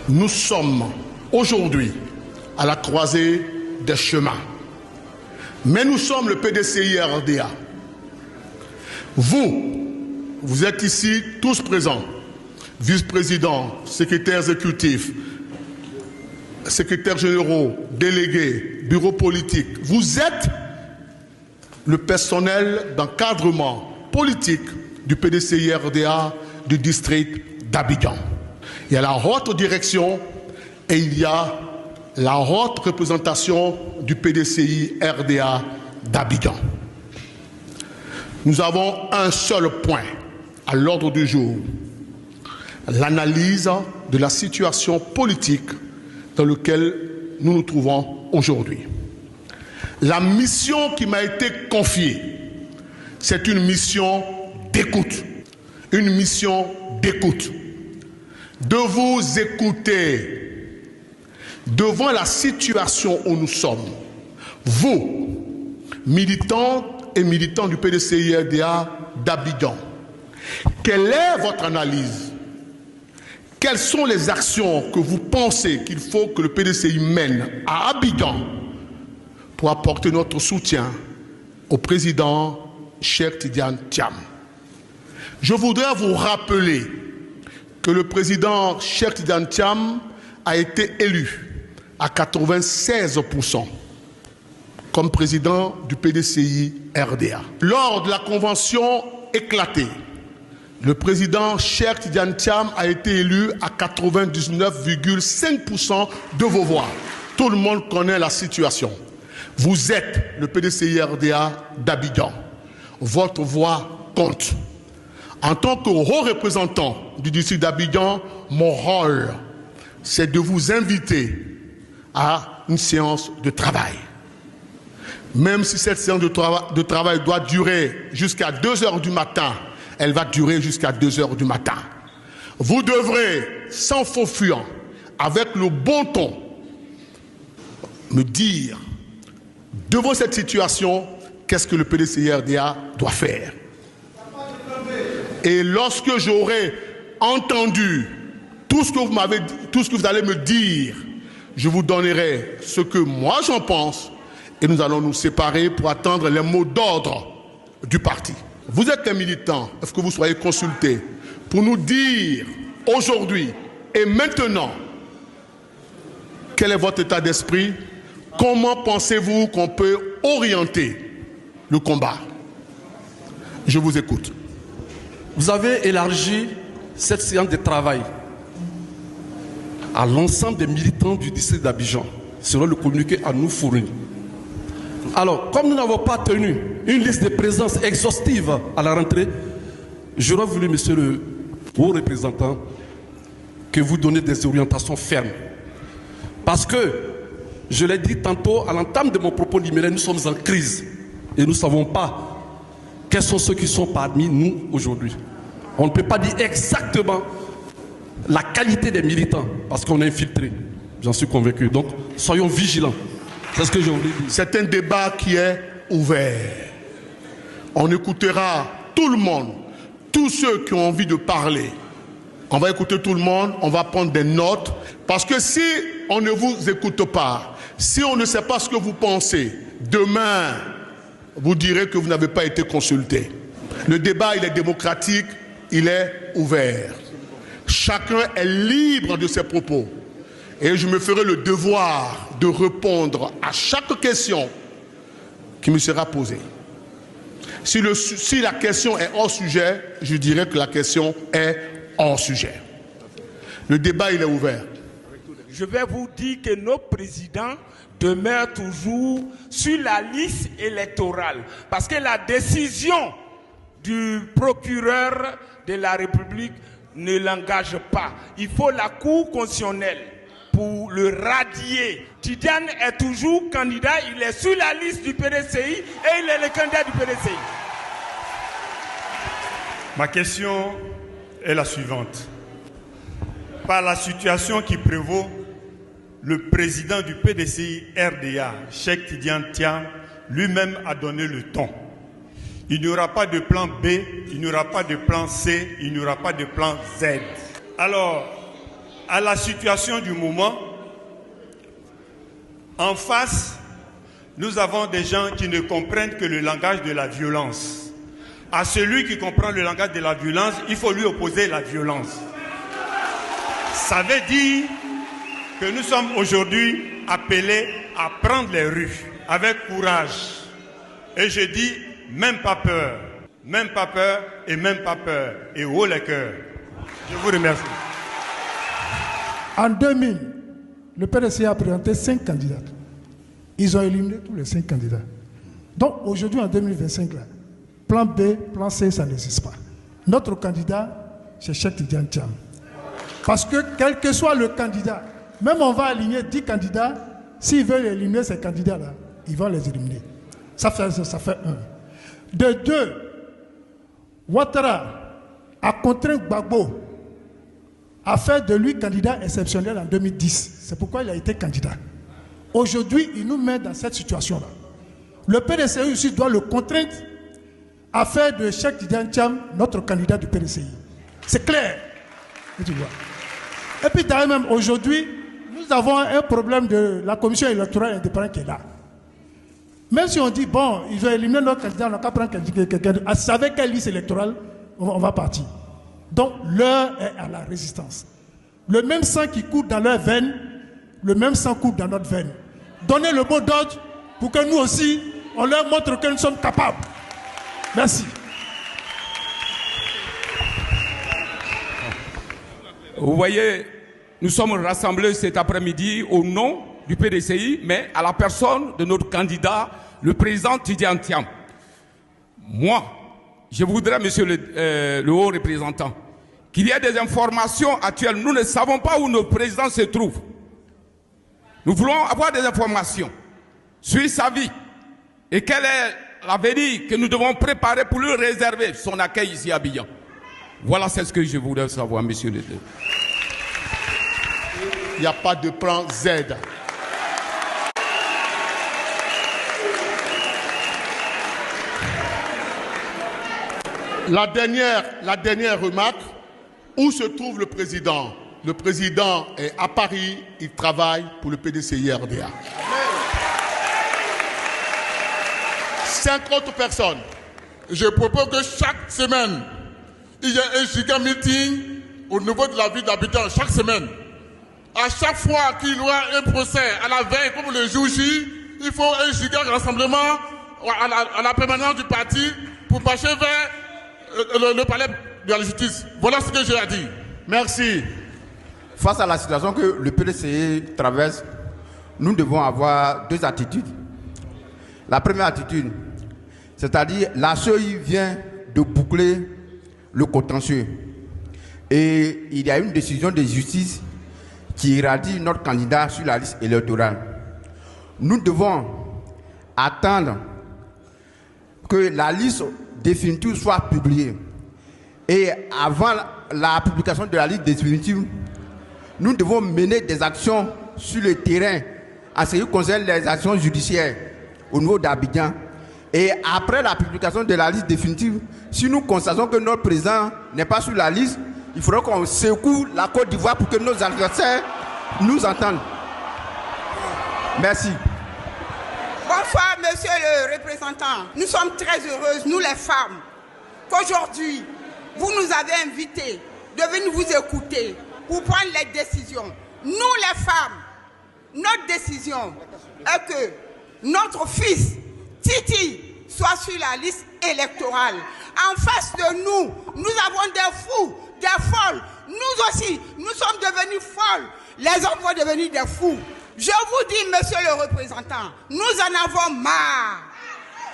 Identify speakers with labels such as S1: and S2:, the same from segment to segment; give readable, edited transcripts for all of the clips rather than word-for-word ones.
S1: Nous sommes aujourd'hui à la croisée des chemins. Mais nous sommes le PDCI RDA. Vous êtes ici tous présents, vice-présidents, secrétaires exécutifs, secrétaires généraux, délégués, bureaux politiques. Vous êtes le personnel d'encadrement politique du PDCI RDA du district d'Abidjan. Il y a la haute direction et il y a la haute représentation du PDCI RDA d'Abidjan. Nous avons un seul point à l'ordre du jour, l'analyse de la situation politique dans laquelle nous nous trouvons aujourd'hui. La mission qui m'a été confiée, c'est une mission d'écoute. Une mission d'écoute. De vous écouter devant la situation où nous sommes. Vous, militantes et militants du PDCI RDA d'Abidjan, quelle est votre analyse? Quelles sont les actions que vous pensez qu'il faut que le PDCI mène à Abidjan pour apporter notre soutien au président Cheikh Tidiane Thiam? Je voudrais vous rappeler que le président Cheikh Tidiane Thiam a été élu à 96% comme président du PDCI RDA. Lors de la convention éclatée, le président Cheikh Tidiane Thiam a été élu à 99,5% de vos voix. Tout le monde connaît la situation. Vous êtes le PDCI RDA d'Abidjan. Votre voix compte. En tant que haut représentant du district d'Abidjan, mon rôle, c'est de vous inviter à une séance de travail. Même si cette séance de travail doit durer jusqu'à 2 heures du matin, elle va durer jusqu'à 2 heures du matin. Vous devrez, sans faux fuyant, avec le bon ton, me dire, devant cette situation, qu'est-ce que le PDCI RDA doit faire. Et lorsque j'aurai entendu tout ce que vous m'avez dit, tout ce que vous allez me dire, je vous donnerai ce que moi j'en pense et nous allons nous séparer pour attendre les mots d'ordre du parti. Vous êtes un militant, est-ce que vous soyez consultés pour nous dire aujourd'hui et maintenant quel est votre état d'esprit? Comment pensez-vous qu'on peut orienter le combat? Je vous écoute.
S2: Vous avez élargi cette séance de travail à l'ensemble des militants du district d'Abidjan, selon le communiqué à nous fourni. Alors, comme nous n'avons pas tenu une liste de présence exhaustive à la rentrée, j'aurais voulu, monsieur le haut représentant, que vous donniez des orientations fermes. Parce que, je l'ai dit tantôt à l'entame de mon propos liminaire, nous sommes en crise et nous ne savons pas quels sont ceux qui sont parmi nous aujourd'hui. On ne peut pas dire exactement la qualité des militants parce qu'on est infiltré. J'en suis convaincu. Donc, soyons vigilants. C'est ce que j'ai voulu dire.
S1: C'est un débat qui est ouvert. On écoutera tout le monde, tous ceux qui ont envie de parler. On va écouter tout le monde, on va prendre des notes. Parce que si on ne vous écoute pas, si on ne sait pas ce que vous pensez, demain, vous direz que vous n'avez pas été consulté. Le débat, il est démocratique, il est ouvert. Chacun est libre de ses propos. Et je me ferai le devoir de répondre à chaque question qui me sera posée. Si la question est hors sujet, je dirais que la question est hors sujet. Le débat, il est ouvert.
S3: Je vais vous dire que nos présidents demeurent toujours sur la liste électorale. Parce que la décision du procureur de la République ne l'engage pas. Il faut la Cour constitutionnelle pour le radier. Tidiane est toujours candidat, il est sur la liste du PDCI et il est le candidat du PDCI.
S4: Ma question est la suivante. Par la situation qui prévaut, le président du PDCI RDA, Cheikh Tidiane Thiam, lui-même a donné le ton. Il n'y aura pas de plan B, il n'y aura pas de plan C, il n'y aura pas de plan Z. Alors, à la situation du moment, en face, nous avons des gens qui ne comprennent que le langage de la violence. À celui qui comprend le langage de la violence, il faut lui opposer la violence. Ça veut dire que nous sommes aujourd'hui appelés à prendre les rues avec courage. Et je dis, même pas peur et même pas peur. Et haut les cœurs. Je vous remercie.
S5: En 2000, le PDC a présenté 5 candidats. Ils ont éliminé tous les 5 candidats. Donc aujourd'hui, en 2025, là, plan B, plan C, ça n'existe pas. Notre candidat, c'est Cheikh Tidiane Thiam. Parce que quel que soit le candidat, même on va aligner 10 candidats, s'ils veulent éliminer ces candidats-là, ils vont les éliminer. Ça fait 1. De 2, Ouattara a contraint Gbagbo à faire de lui candidat exceptionnel en 2010. C'est pourquoi il a été candidat. Aujourd'hui, il nous met dans cette situation-là. Le PDCI aussi doit le contraindre à faire de Cheikh Tidiane Thiam notre candidat du PDCI. C'est clair. Et tu vois. Et puis d'ailleurs même aujourd'hui, nous avons un problème de la commission électorale indépendante qui est là. Même si on dit, bon, ils ont éliminé notre candidat, on n'a qu'à prendre quelqu'un, avec quelle liste électorale on va partir. Donc l'heure est à la résistance. Le même sang qui coule dans leurs veines, le même sang coule dans notre veine. Donnez le mot d'ordre pour que nous aussi, on leur montre que nous sommes capables. Merci.
S3: Vous voyez, nous sommes rassemblés cet après-midi au nom du PDCI, mais à la personne de notre candidat, le président Tidiane Thiam. Moi, je voudrais, monsieur le haut représentant, qu'il y ait des informations actuelles. Nous ne savons pas où notre président se trouve. Nous voulons avoir des informations sur sa vie et quel est l'avenir que nous devons préparer pour lui réserver son accueil ici à Abidjan. Voilà, c'est ce que je voudrais savoir, monsieur le haut.
S1: Il n'y a pas de plan Z. La dernière remarque, où se trouve le président? Le président est à Paris, il travaille pour le PDCI RDA. 5 autres personnes.
S6: Je propose que chaque semaine, il y ait un giga meeting au niveau de la ville d'Abidjan, chaque semaine. À chaque fois qu'il y aura un procès à la veille, comme le jour J, il faut un giga rassemblement à la permanence du parti pour marcher vers le palais de la justice. Voilà ce que j'ai à dire.
S1: Merci.
S7: Face à la situation que le PDCI traverse, nous devons avoir 2 attitudes. La première attitude, c'est-à-dire la CEI vient de boucler le contentieux. Et il y a une décision de justice qui irradie notre candidat sur la liste électorale. Nous devons attendre que la liste définitive soit publiée. Et avant la publication de la liste définitive, nous devons mener des actions sur le terrain en ce qui concerne les actions judiciaires au niveau d'Abidjan. Et après la publication de la liste définitive, si nous constatons que notre président n'est pas sur la liste, il faudra qu'on secoue la Côte d'Ivoire pour que nos adversaires nous entendent. Merci.
S8: Bonsoir, monsieur le représentant. Nous sommes très heureuses, nous les femmes, qu'aujourd'hui, vous nous avez invités de venir vous écouter pour prendre les décisions. Nous les femmes, notre décision est que notre fils, Titi, soit sur la liste électorale. En face de nous, nous avons des fous, des folles. Nous aussi, nous sommes devenus folles. Les hommes vont devenir des fous. Je vous dis, monsieur le représentant, nous en avons marre.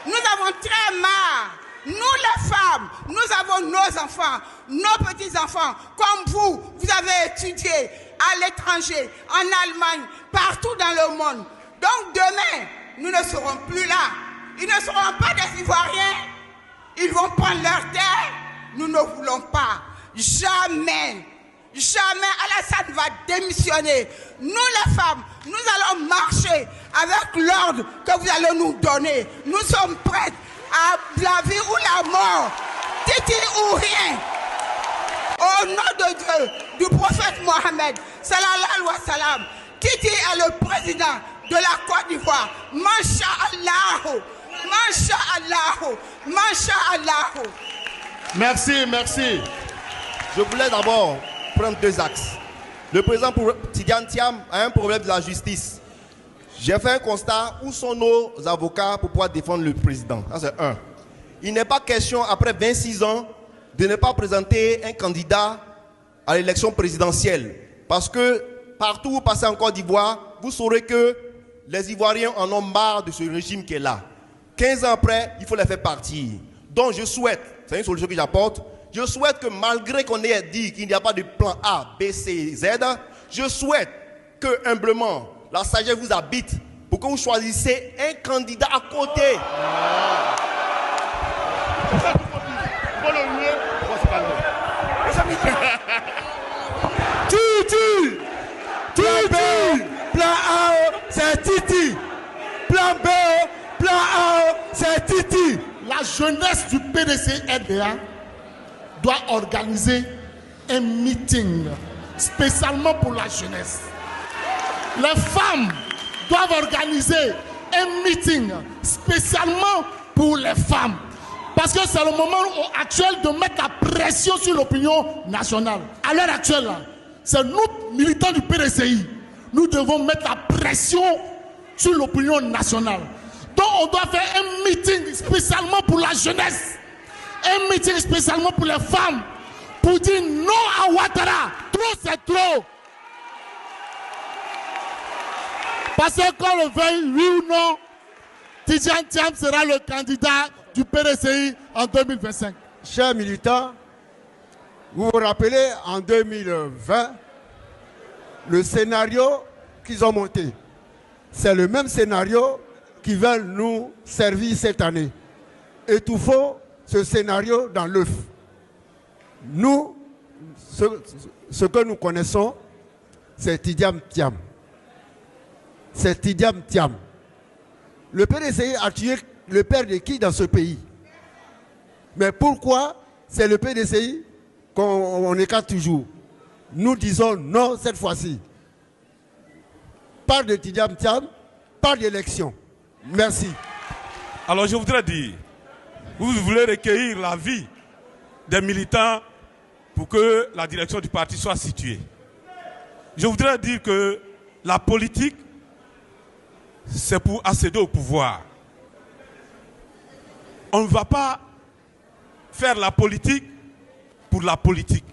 S8: Nous avons très marre. Nous les femmes, nous avons nos enfants, nos petits-enfants, comme vous, vous avez étudié à l'étranger, en Allemagne, partout dans le monde. Donc demain, nous ne serons plus là. Ils ne seront pas des Ivoiriens. Ils vont prendre leur terre. Nous ne voulons pas. Jamais. Jamais Alassane va démissionner. Nous les femmes, nous allons marcher avec l'ordre que vous allez nous donner. Nous sommes prêtes à la vie ou la mort. Titi ou rien. Au nom de Dieu, du prophète Mohamed, sallallahu alayhi wa sallam. Titi est le président de la Côte d'Ivoire. Masha'Allah, Masha'Allah, Masha'Allah.
S1: Merci, merci.
S9: Je voulais d'abord prendre 2 axes. Le président Tidiane Thiam a un problème de la justice. J'ai fait un constat, où sont nos avocats pour pouvoir défendre le président? Ça c'est un. Il n'est pas question, après 26 ans, de ne pas présenter un candidat à l'élection présidentielle. Parce que partout où vous passez en Côte d'Ivoire, vous saurez que les Ivoiriens en ont marre de ce régime qui est là. 15 ans après, il faut les faire partir. Donc je souhaite, c'est une solution que j'apporte, je souhaite que malgré qu'on ait dit qu'il n'y a pas de plan A, B, C, Z, je souhaite que humblement la sagesse vous habite pour que vous choisissez un candidat à côté.
S10: Titi, plan A, c'est Titi. Plan B, plan A, c'est Titi.
S1: La jeunesse du PDC-RDA doit organiser un meeting spécialement pour la jeunesse. Les femmes doivent organiser un meeting spécialement pour les femmes. Parce que c'est le moment actuel de mettre la pression sur l'opinion nationale. À l'heure actuelle, c'est nous, militants du PDCI, nous devons mettre la pression sur l'opinion nationale. Donc on doit faire un meeting spécialement pour la jeunesse. Un meeting spécialement pour les femmes. Pour dire non à Ouattara. Trop c'est trop. Parce que quand le veuille, oui ou non, Tidiane Thiam sera le candidat du PDCI en 2025.
S10: Chers militants, vous vous rappelez en 2020, le scénario qu'ils ont monté. C'est le même scénario qu'ils veulent nous servir cette année. Étouffons ce scénario dans l'œuf. Nous, ce que nous connaissons, c'est Tidiane Thiam. C'est Tidiane Thiam. Le PDCI a tué le père de qui dans ce pays? Mais pourquoi c'est le PDCI qu'on écarte toujours? Nous disons non cette fois-ci. Pas de Tidiane Thiam, pas d'élection. Merci.
S3: Alors je voudrais dire, vous voulez recueillir l'avis des militants pour que la direction du parti soit située. Je voudrais dire que la politique, c'est pour accéder au pouvoir. On ne va pas faire la politique pour la politique.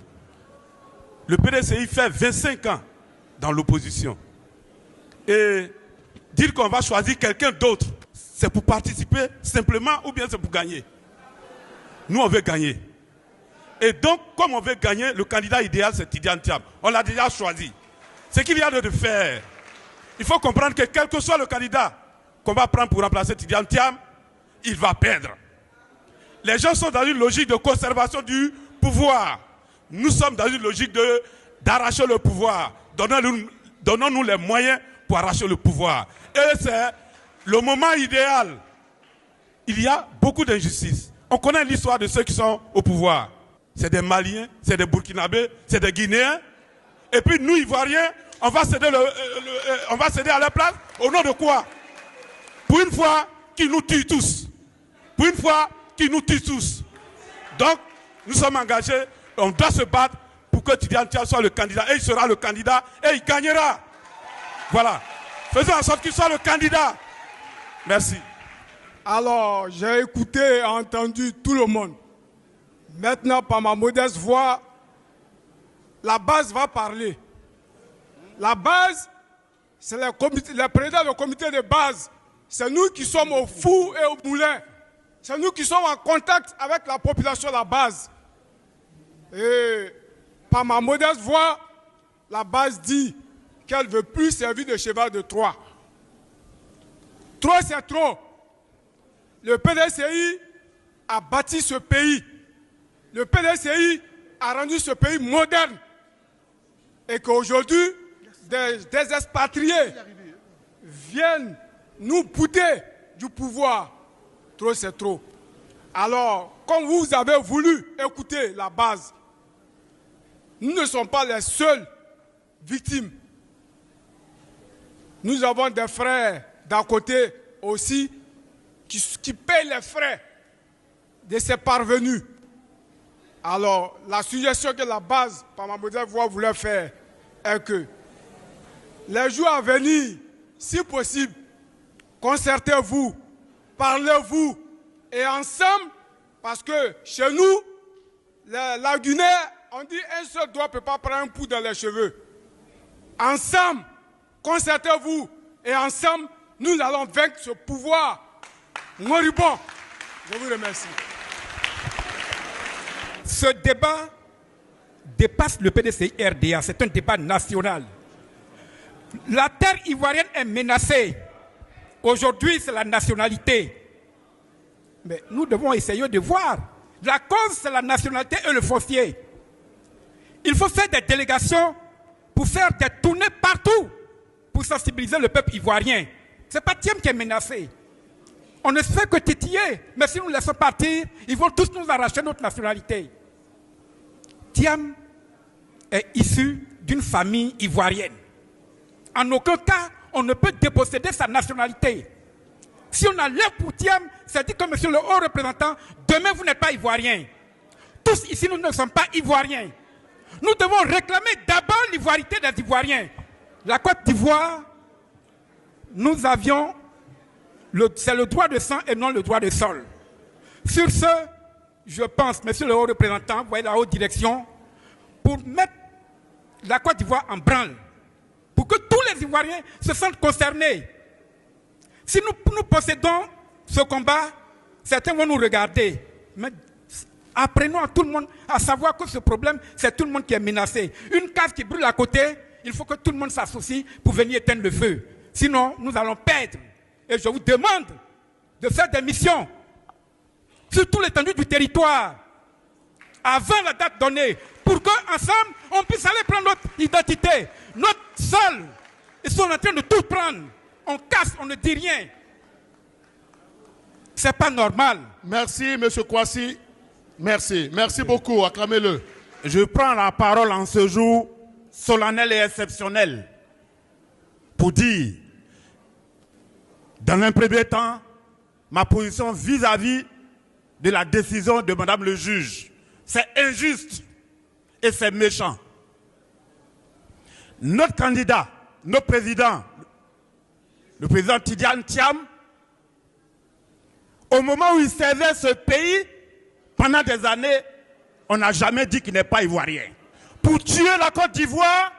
S3: Le PDCI fait 25 ans dans l'opposition. Et dire qu'on va choisir quelqu'un d'autre, c'est pour participer simplement ou bien c'est pour gagner. Nous, on veut gagner. Et donc, comme on veut gagner, le candidat idéal, c'est Tidiane Thiam. On l'a déjà choisi. Ce qu'il y a de faire, il faut comprendre que quel que soit le candidat qu'on va prendre pour remplacer Tidiane Thiam, il va perdre. Les gens sont dans une logique de conservation du pouvoir. Nous sommes dans une logique d'arracher le pouvoir. Donnons-nous les moyens pour arracher le pouvoir. Et c'est le moment idéal. Il y a beaucoup d'injustices. On connaît l'histoire de ceux qui sont au pouvoir. C'est des Maliens, c'est des Burkinabés, c'est des Guinéens. Et puis nous, Ivoiriens, on va céder à leur place. Au nom de quoi? Pour une fois, qu'ils nous tuent tous. Pour une fois, qu'ils nous tuent tous. Donc, nous sommes engagés. On doit se battre pour que Tidiane Thiam soit le candidat. Et il sera le candidat et il gagnera. Voilà. Faisons en sorte qu'il soit le candidat. Merci.
S11: Alors, j'ai écouté et entendu tout le monde. Maintenant, par ma modeste voix, la base va parler. La base, c'est le président du comité de base. C'est nous qui sommes au four et au moulin. C'est nous qui sommes en contact avec la population de la base. Et par ma modeste voix, la base dit qu'elle ne veut plus servir de cheval de Troie. Trop, c'est trop. Le PDCI a bâti ce pays. Le PDCI a rendu ce pays moderne. Et qu'aujourd'hui, des expatriés viennent nous bouder du pouvoir. Trop, c'est trop. Alors, comme vous avez voulu écouter la base, nous ne sommes pas les seules victimes. Nous avons des frères d'à côté aussi qui payent les frais de ces parvenus. Alors, la suggestion que la base, par ma modeste voix, voulait faire est que les jours à venir, si possible, concertez-vous, parlez-vous et ensemble, parce que chez nous, la Guinée, on dit un seul doigt ne peut pas prendre un coup dans les cheveux. Ensemble, concertez-vous et ensemble, nous allons vaincre ce pouvoir moribond. Je vous remercie.
S12: Ce débat dépasse le PDCI-RDA, c'est un débat national. La terre ivoirienne est menacée. Aujourd'hui, c'est la nationalité. Mais nous devons essayer de voir. La cause, c'est la nationalité et le foncier. Il faut faire des délégations pour faire des tournées partout pour sensibiliser le peuple ivoirien. Ce n'est pas Thiam qui est menacé. On ne se fait que titiller, mais si nous laissons partir, ils vont tous nous arracher notre nationalité. Thiam est issu d'une famille ivoirienne. En aucun cas, on ne peut déposséder sa nationalité. Si on a l'air pour Thiam, c'est dit que monsieur le haut représentant, demain vous n'êtes pas ivoirien. Tous ici, nous ne sommes pas ivoiriens. Nous devons réclamer d'abord l'ivoirité des Ivoiriens. La Côte d'Ivoire, nous avions, c'est le droit de sang et non le droit de sol. Sur ce, je pense, monsieur le haut représentant, vous voyez la haute direction, pour mettre la Côte d'Ivoire en branle, pour que tous les Ivoiriens se sentent concernés. Si nous possédons ce combat, certains vont nous regarder. Mais apprenons à tout le monde à savoir que ce problème, c'est tout le monde qui est menacé. Une case qui brûle à côté, il faut que tout le monde s'associe pour venir éteindre le feu. Sinon, nous allons perdre. Et je vous demande de faire des missions sur toute l'étendue du territoire avant la date donnée pour qu'ensemble, on puisse aller prendre notre identité, notre sol. Ils sont en train de tout prendre. On casse, on ne dit rien. C'est pas normal.
S1: Merci, M. Kouassi. Merci. Merci beaucoup. Acclamez-le.
S3: Je prends la parole en ce jour solennel et exceptionnel pour dire, dans un premier temps, ma position vis-à-vis de la décision de Madame le juge. C'est injuste et c'est méchant. Notre candidat, notre président, le président Tidjane Thiam, au moment où il servait ce pays, pendant des années, on n'a jamais dit qu'il n'est pas ivoirien. Pour tuer la Côte d'Ivoire,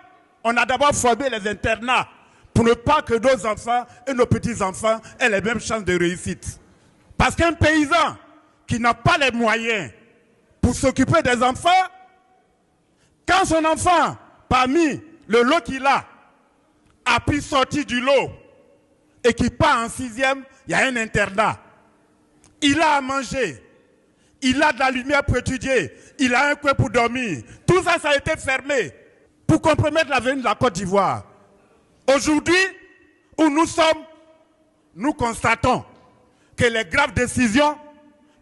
S3: on a d'abord formé les internats pour ne pas que nos enfants et nos petits-enfants aient les mêmes chances de réussite. Parce qu'un paysan qui n'a pas les moyens pour s'occuper des enfants, quand son enfant, parmi le lot qu'il a pu sortir du lot et qui part en 6e, il y a un internat. Il a à manger, il a de la lumière pour étudier, il a un coin pour dormir. Tout ça, ça a été fermé pour compromettre l'avenir de la Côte d'Ivoire. Aujourd'hui, où nous sommes, nous constatons que les graves décisions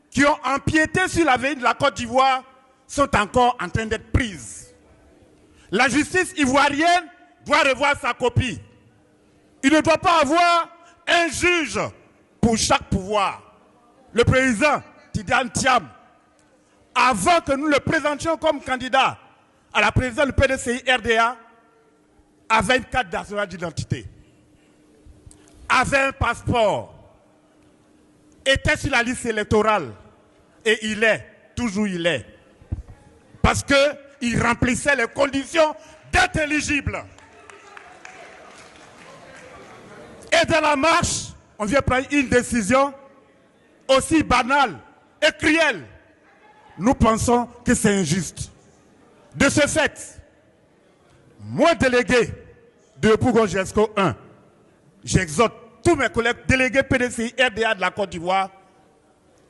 S3: qui ont empiété sur l'avenir de la Côte d'Ivoire sont encore en train d'être prises. La justice ivoirienne doit revoir sa copie. Il ne doit pas avoir un juge pour chaque pouvoir. Le président Tidjane Thiam, avant que nous le présentions comme candidat à la présidence du PDCI-RDA, avait une carte nationale d'identité, avait un passeport, était sur la liste électorale et il est, toujours il est, parce qu'il remplissait les conditions d'être éligible. Et dans la marche, on vient prendre une décision aussi banale et cruelle. Nous pensons que c'est injuste. De ce fait, moi délégué de Pougon-Jesco 1, j'exhorte tous mes collègues délégués PDCI-RDA de la Côte d'Ivoire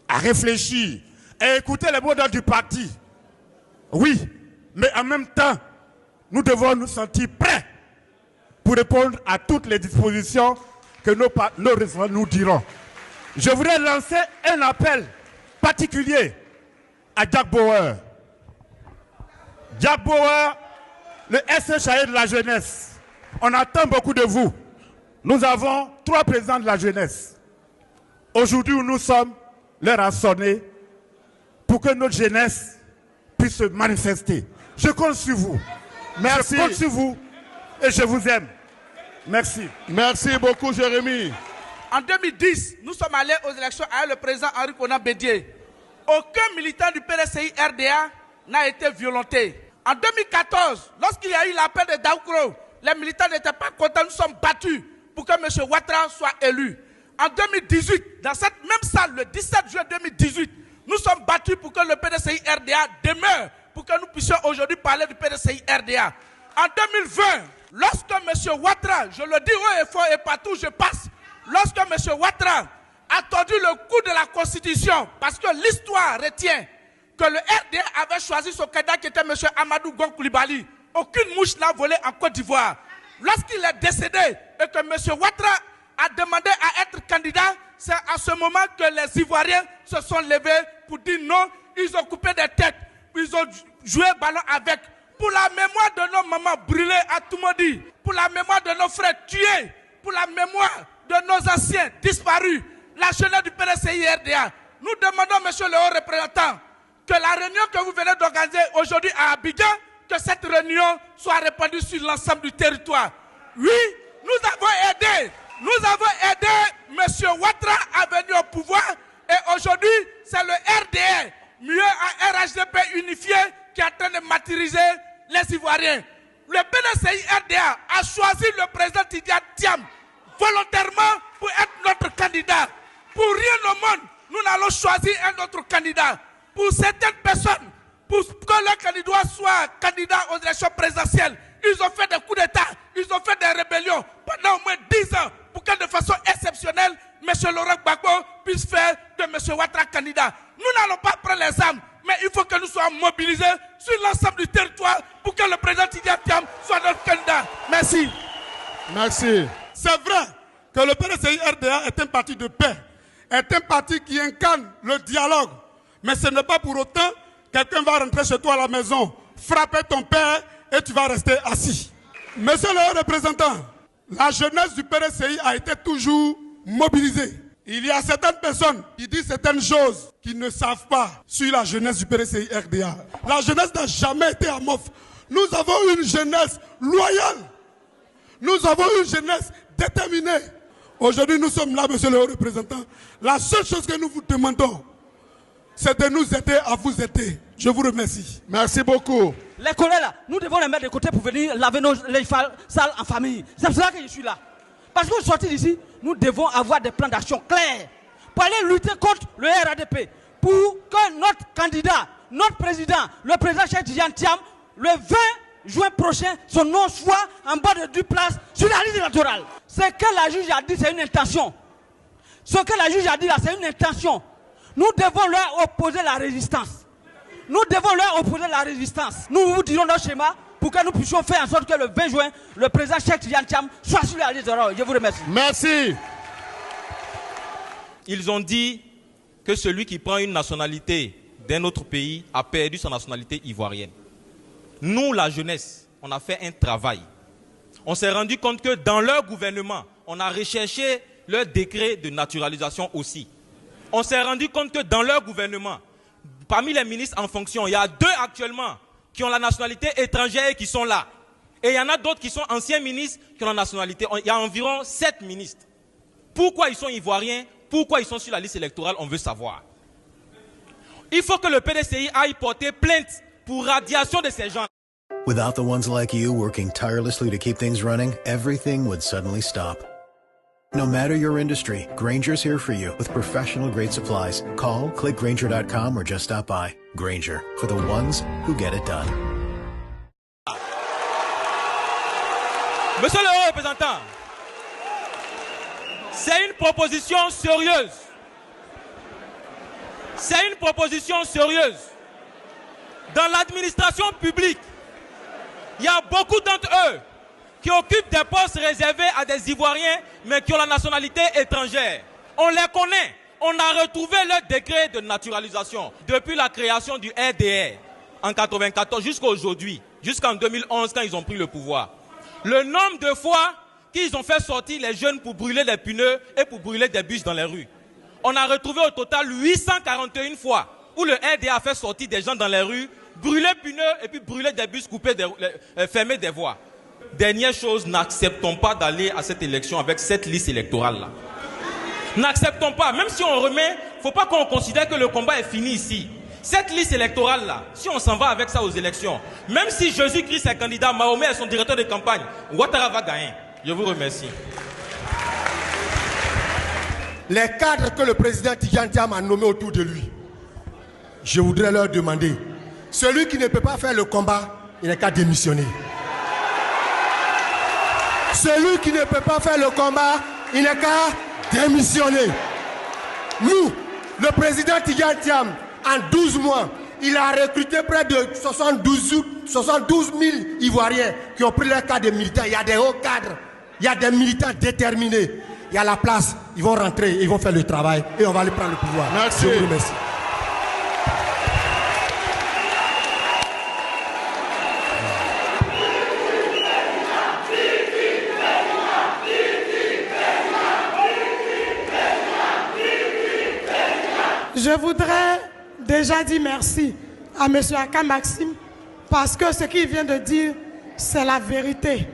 S3: à réfléchir et écouter les mots d'ordre du parti. Oui, mais en même temps, nous devons nous sentir prêts pour répondre à toutes les dispositions que nos représentants nous diront. Je voudrais lancer un appel particulier à Jack Bauer. Jack Bauer
S13: le SHAE de la jeunesse, on attend beaucoup de vous. Nous avons 3 présidents de la jeunesse. Aujourd'hui où nous sommes, l'heure a sonné pour que notre jeunesse puisse se manifester. Je compte sur vous.
S1: Merci.
S13: Je compte sur vous et je vous aime. Merci.
S1: Merci beaucoup, Jérémy.
S14: En 2010, nous sommes allés aux élections avec le président Henri Konan Bédié. Aucun militant du PDCI RDA n'a été violenté. En 2014, lorsqu'il y a eu l'appel de Daoukro, les militants n'étaient pas contents, nous sommes battus pour que M. Ouattara soit élu. En 2018, dans cette même salle, le 17 juin 2018, nous sommes battus pour que le PDCI RDA demeure, pour que nous puissions aujourd'hui parler du PDCI RDA. En 2020, lorsque M. Ouattara, je le dis haut et fort et partout où je passe, lorsque M. Ouattara a tordu le coup de la Constitution, parce que l'histoire retient que le RDA avait choisi son candidat qui était M. Amadou Gon Coulibaly. Aucune mouche n'a volé en Côte d'Ivoire. Lorsqu'il est décédé et que M. Ouattara a demandé à être candidat, c'est à ce moment que les Ivoiriens se sont levés pour dire non. Ils ont coupé des têtes, ils ont joué ballon avec. Pour la mémoire de nos mamans brûlées à Toumoudi, pour la mémoire de nos frères tués, pour la mémoire de nos anciens disparus, la jeunesse du PDCI RDA, nous demandons, monsieur le haut représentant, que la réunion que vous venez d'organiser aujourd'hui à Abidjan, que cette réunion soit répandue sur l'ensemble du territoire. Oui, nous avons aidé M. Ouattara à venir au pouvoir et aujourd'hui, c'est le RDA, mieux un RHDP unifié, qui est en train de martyriser les Ivoiriens. Le PDCI RDA a choisi le président Tidjane Thiam volontairement pour être notre candidat. Pour rien au monde, nous n'allons choisir un autre candidat. Pour certaines personnes, pour que leur candidat soit candidat aux élections présidentielles, ils ont fait des coups d'État, ils ont fait des rébellions pendant au moins 10 ans pour que de façon exceptionnelle, M. Laurent Gbagbo puisse faire de M. Ouattara candidat. Nous n'allons pas prendre les armes, mais il faut que nous soyons mobilisés sur l'ensemble du territoire pour que le président Tidjane Thiam soit notre candidat. Merci.
S1: Merci.
S13: C'est vrai que le PDCI RDA est un parti de paix, est un parti qui incarne le dialogue. Mais ce n'est pas pour autant que quelqu'un va rentrer chez toi à la maison, frapper ton père et tu vas rester assis. Monsieur le haut représentant, la jeunesse du PDCI a été toujours mobilisée. Il y a certaines personnes qui disent certaines choses qu'ils ne savent pas sur la jeunesse du PDCI RDA. La jeunesse n'a jamais été amorphe. Nous avons une jeunesse loyale. Nous avons une jeunesse déterminée. Aujourd'hui, nous sommes là, monsieur le haut représentant. La seule chose que nous vous demandons, c'est de nous aider à vous aider. Je vous remercie.
S1: Merci beaucoup.
S15: Les collègues, là, nous devons les mettre de côté pour venir laver les salles en famille. C'est pour cela que je suis là. Parce que sortir d'ici, nous devons avoir des plans d'action clairs pour aller lutter contre le RADP. Pour que notre candidat, notre président, le président Cheikh Tidjane Thiam, le 20 juin prochain, son nom soit en bas de 10 places sur la liste électorale. Ce que la juge a dit, c'est une intention. Ce que la juge a dit là, c'est une intention. Nous devons leur opposer la résistance. Nous devons leur opposer la résistance. Nous vous dirons notre schéma pour que nous puissions faire en sorte que le 20 juin, le président Cheikh Tidjane Thiam soit sur la liste électorale. Je vous remercie.
S1: Merci.
S16: Ils ont dit que celui qui prend une nationalité d'un autre pays a perdu sa nationalité ivoirienne. Nous, la jeunesse, on a fait un travail. On s'est rendu compte que dans leur gouvernement, on a recherché leur décret de naturalisation aussi. On s'est rendu compte que dans leur gouvernement, parmi les ministres en fonction, il y a 2 actuellement qui ont la nationalité étrangère et qui sont là. Et il y en a d'autres qui sont anciens ministres qui ont la nationalité. Il y a environ 7 ministres. Pourquoi ils sont ivoiriens? Pourquoi ils sont sur la liste électorale? On veut savoir. Il faut que le PDCI aille porter plainte pour radiation de ces gens.
S17: Without the ones like you working tirelessly to keep things running, everything would suddenly stop. No matter your industry, Grainger's here for you with professional-grade supplies. Call, click Grainger.com or just stop by. Grainger, for the ones who get it done.
S16: Monsieur le haut représentant, c'est une proposition sérieuse. C'est une proposition sérieuse. Dans l'administration publique, il y a beaucoup d'entre eux qui occupent des postes réservés à des Ivoiriens, mais qui ont la nationalité étrangère. On les connaît. On a retrouvé leur décret de naturalisation depuis la création du RDR en 1994 jusqu'à aujourd'hui. jusqu'en 2011 quand ils ont pris le pouvoir. Le nombre de fois qu'ils ont fait sortir les jeunes pour brûler des pneus et pour brûler des bus dans les rues. On a retrouvé au total 841 fois où le RDA a fait sortir des gens dans les rues, brûler pneus et puis brûler des bus, fermer des voies. Dernière chose, n'acceptons pas d'aller à cette élection avec cette liste électorale-là. N'acceptons pas, même si on remet, il ne faut pas qu'on considère que le combat est fini ici. Cette liste électorale-là, si on s'en va avec ça aux élections, même si Jésus-Christ est candidat, Mahomet est son directeur de campagne, Ouattara va gagner. Je vous remercie.
S18: Les cadres que le président Tidjane Thiam a nommés autour de lui, je voudrais leur demander, celui qui ne peut pas faire le combat, il n'a qu'à démissionner. Celui qui ne peut pas faire le combat, il n'a qu'à démissionner. Nous, le président Tidjane Thiam, en 12 mois, il a recruté près de 72 000 Ivoiriens qui ont pris leur cadre de militants. Il y a des hauts cadres, il y a des militants déterminés. Il y a la place, ils vont rentrer, ils vont faire le travail et on va aller prendre le pouvoir.
S1: Merci.
S18: Je vous remercie.
S19: Je voudrais déjà dire merci à M. Aka Maxime parce que ce qu'il vient de dire, c'est la vérité.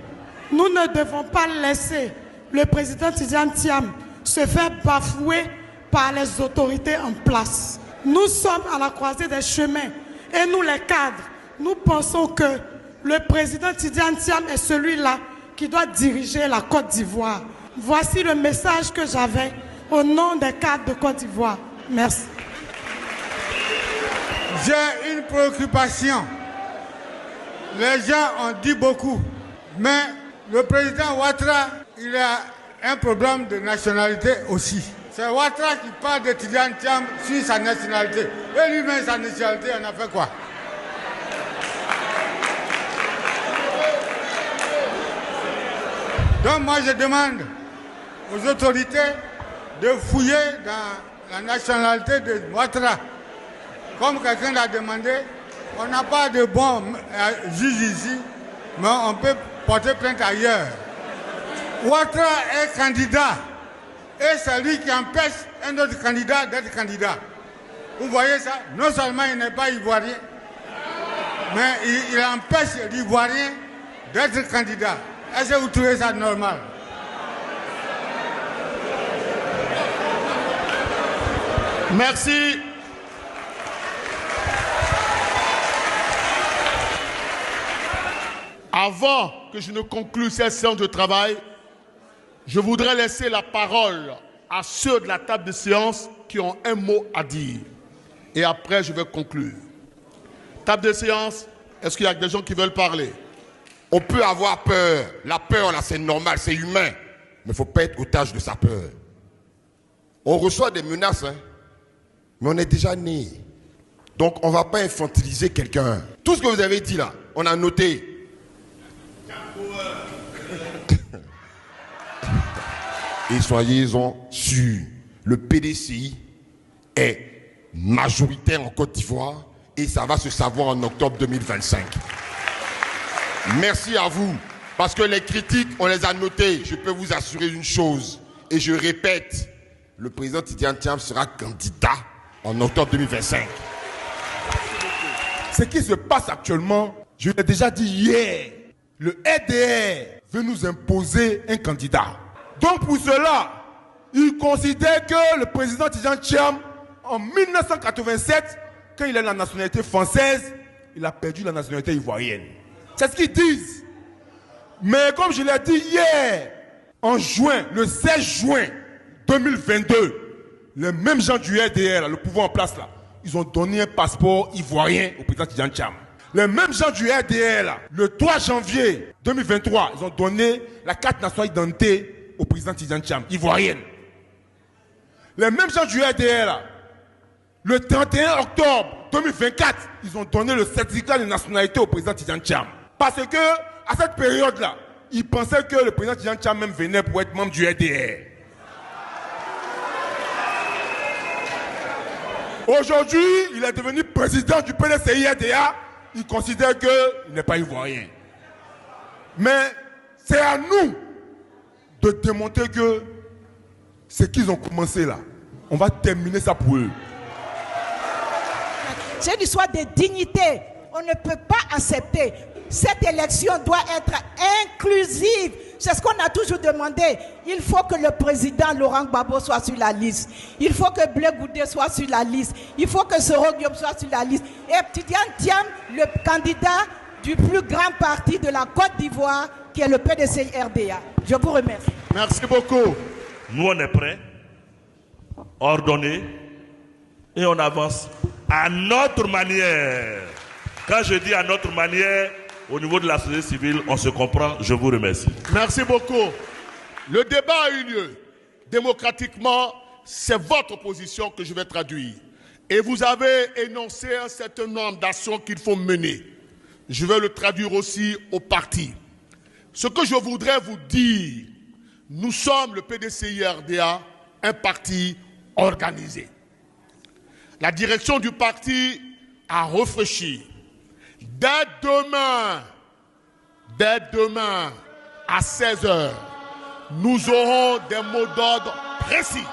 S19: Nous ne devons pas laisser le président Tidjane Thiam se faire bafouer par les autorités en place. Nous sommes à la croisée des chemins et nous les cadres, nous pensons que le président Tidjane Thiam est celui-là qui doit diriger la Côte d'Ivoire. Voici le message que j'avais au nom des cadres de Côte d'Ivoire. Merci.
S11: J'ai une préoccupation. Les gens ont dit beaucoup, mais le président Ouattara, il a un problème de nationalité aussi. C'est Ouattara qui parle de Tidjane Thiam sur sa nationalité. Et lui-même, sa nationalité, on a fait quoi? Donc moi, je demande aux autorités de fouiller dans la nationalité de Ouattara. Comme quelqu'un l'a demandé, on n'a pas de bons juges ici, mais on peut porter plainte ailleurs. Ouattara est candidat et c'est lui qui empêche un autre candidat d'être candidat. Vous voyez ça? Non seulement il n'est pas ivoirien, mais il empêche l'ivoirien d'être candidat. Est-ce que vous trouvez ça normal?
S1: Merci. Avant que je ne conclue cette séance de travail, je voudrais laisser la parole à ceux de la table de séance qui ont un mot à dire. Et après, je vais conclure. Table de séance, est-ce qu'il y a des gens qui veulent parler?
S20: On peut avoir peur. La peur, là, c'est normal, c'est humain. Mais il ne faut pas être otage de sa peur. On reçoit des menaces, hein, mais on est déjà né. Donc, on ne va pas infantiliser quelqu'un. Tout ce que vous avez dit là, on a noté. Et soyez-en sûrs, le PDCI est majoritaire en Côte d'Ivoire et ça va se savoir en octobre 2025. Merci à vous, parce que les critiques, on les a notées. Je peux vous assurer une chose, et je répète, le président Tidjane Thiam sera candidat en octobre 2025.
S18: Ce qui se passe actuellement, je l'ai déjà dit hier, le RDR veut nous imposer un candidat. Donc pour cela, il considère que le président Tidjane Thiam, en 1987, quand il a la nationalité française, il a perdu la nationalité ivoirienne. C'est ce qu'ils disent. Mais comme je l'ai dit hier, en juin, le 16 juin 2022, les mêmes gens du RDR, le pouvoir en place là, ils ont donné un passeport ivoirien au président Tidjane Thiam. Les mêmes gens du RDR là, le 3 janvier 2023, ils ont donné la carte nationale d'identité au président Tidjane Thiam, ivoirienne. Les mêmes gens du RDR là, le 31 octobre 2024, ils ont donné le certificat de nationalité au président Tidjane Thiam. Parce que, à cette période-là, ils pensaient que le président Tidjane Thiam même venait pour être membre du RDR. Aujourd'hui, il est devenu président du PDCI RDA il considère qu'il n'est pas ivoirien. Mais c'est à nous de démontrer que ce qu'ils ont commencé là, on va terminer ça pour eux.
S21: C'est une histoire de dignité. On ne peut pas accepter. Cette élection doit être inclusive. C'est ce qu'on a toujours demandé. Il faut que le président Laurent Gbagbo soit sur la liste. Il faut que Blé Goudé soit sur la liste. Il faut que Soro Guillaume soit sur la liste. Et Tidiane Thiam, le candidat du plus grand parti de la Côte d'Ivoire, qui est le PDCI-RDA. Je vous remercie.
S1: Merci beaucoup.
S22: Nous, on est prêts, ordonnés, et on avance à notre manière. Quand je dis à notre manière, au niveau de la société civile, on se comprend. Je vous remercie.
S1: Merci beaucoup. Le débat a eu lieu. Démocratiquement, c'est votre position que je vais traduire. Et vous avez énoncé un certain nombre d'actions qu'il faut mener. Je vais le traduire aussi au parti. Ce que je voudrais vous dire, nous sommes le PDCI-RDA, un parti organisé. La direction du parti a réfléchi. Dès demain, à 16h, nous aurons des mots d'ordre précis.